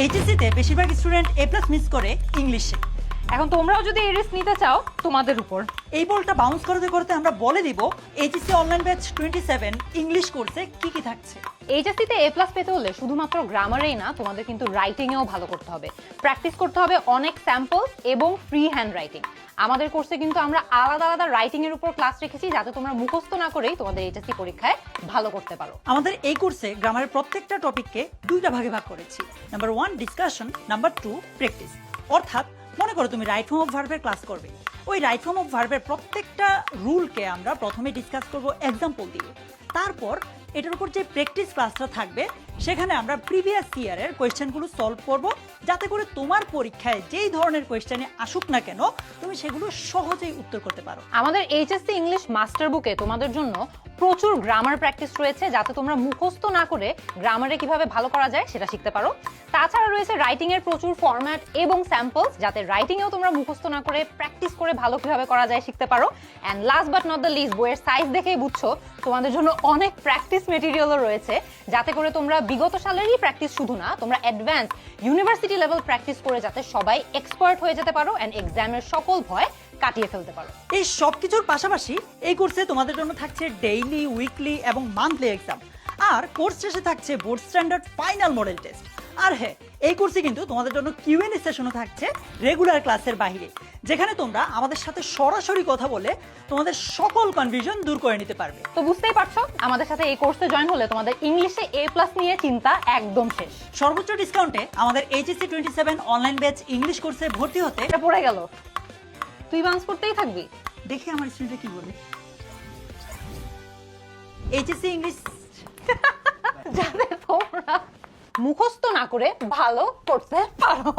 এইচএসসিতে বেশিরভাগ স্টুডেন্ট এ plus miss করে ইংলিশে। এখন তোমরাও যদি এই রিস্ক নিতে চাও তোমাদের উপর। এই বলটা বাউন্স করতে করতে আমরা বলে দিব এইচএসসি অনলাইন ব্যাচ 27 ইংলিশ কোর্সে কি কি থাকছে। এইচএসসিতে এ প্লাস পেতে হলে শুধুমাত্র গ্রামারেই না, তোমাদের কিন্তু রাইটিংয়েও ভালো করতে হবে। প্র্যাকটিস করতে হবে অনেক স্যাম্পলস এবং ফ্রি হ্যান্ড রাইটিং। আমাদের কোর্সে কিন্তু আমরা আলাদা আলাদা রাইটিং এর উপর ক্লাস রেখেছি, যাতে তোমরা মুখস্থ না করেই তোমাদের এইচএসসি পরীক্ষায় ভালো করতে পারো। আমাদের এই কোর্সে গ্রামারের প্রত্যেকটা টপিককে দুইটা ভাগে ভাগ করেছি। Number 1 discussion, number 2 practice. অর্থাৎ মনে করো তুমি রাইট ফর্ম অফ ভার্বের ক্লাস করবে, ওই রাইট ফর্ম অফ ভার্বের প্রত্যেকটা রুলকে আমরা প্রথমে ডিসকাস করব এক্সাম্পল দিয়ে। তারপর এটার উপর যে প্র্যাকটিস ক্লাসটা থাকবে সেখানে আমরা প্রিভিয়াস ইয়ারের কোয়েশ্চেনগুলো সলভ করব, যাতে করে তোমার পরীক্ষায় যেই ধরনের কোয়েশ্চেনে আসুক না কেন তুমি সেগুলো সহজেই উত্তর করতে পারো। আমাদের এইচএসসি ইংলিশ মাস্টার বুকে তোমাদের জন্য প্রচুর গ্রামার প্র্যাকটিস রয়েছে, যাতে তোমরা মুখস্থ না করে গ্রামারে কিভাবে ভালো করা যায় সেটা শিখতে পারো। তাছাড়া রয়েছে রাইটিং এর প্রচুর ফরম্যাট এবং স্যাম্পলস, যাতে রাইটিংয়েও তোমরা মুখস্থ না করে প্র্যাকটিস করে ভালো কিভাবে করা যায় শিখতে পারো। And last but not the least, বইয়ের সাইজ দেখেই বুঝছো তোমাদের জন্য অনেক প্র্যাকটিস মেটেরিয়ালও রয়েছে, যাতে করে তোমরা বিগত সালেরই প্র্যাকটিস শুধু না, তোমরা অ্যাডভান্স ইউনিভার্সিটি লেভেল প্র্যাকটিস করে যাতে সবাই এক্সপার্ট হয়ে যেতে পারো অ্যান্ড এক্সামের সকল ভয় কাটিয়ে ফেলতে পারো। এই সব কিছুর পাশাপাশি এই কোর্সে তোমাদের জন্য থাকছে ডেইলি, উইকলি এবং মান্থলি এক্সাম, আর কোর্স শেষে থাকছে board standard final model test. আর হ্যাঁ, এই কোর্সে কিন্তু তোমাদের জন্য কিউএনএ সেশনও থাকছে রেগুলার ক্লাসের বাইরে, যেখানে তোমরা আমাদের সাথে সরাসরি কথা বলে তোমাদের সকল কনফিউশন দূর করে নিতে পারবে। তো বুঝতেই পারছো, আমাদের সাথে এই কোর্সে জয়েন হলে তোমাদের ইংলিশে এ প্লাস নিয়ে চিন্তা একদম শেষ। সর্বোচ্চ ডিসকাউন্টে আমাদের এইচএসসি 27 অনলাইন ব্যাচ ইংলিশ কোর্সে ভর্তি হতে। এটা পড়ে গেল, তুই বাউন্স করতেই থাকবি। দেখি আমার স্টুডেন্টরা কি বলে। এইচএসসি ইংলিশ যাতে তোমরা মুখস্থ না করে ভালো করতে পারো।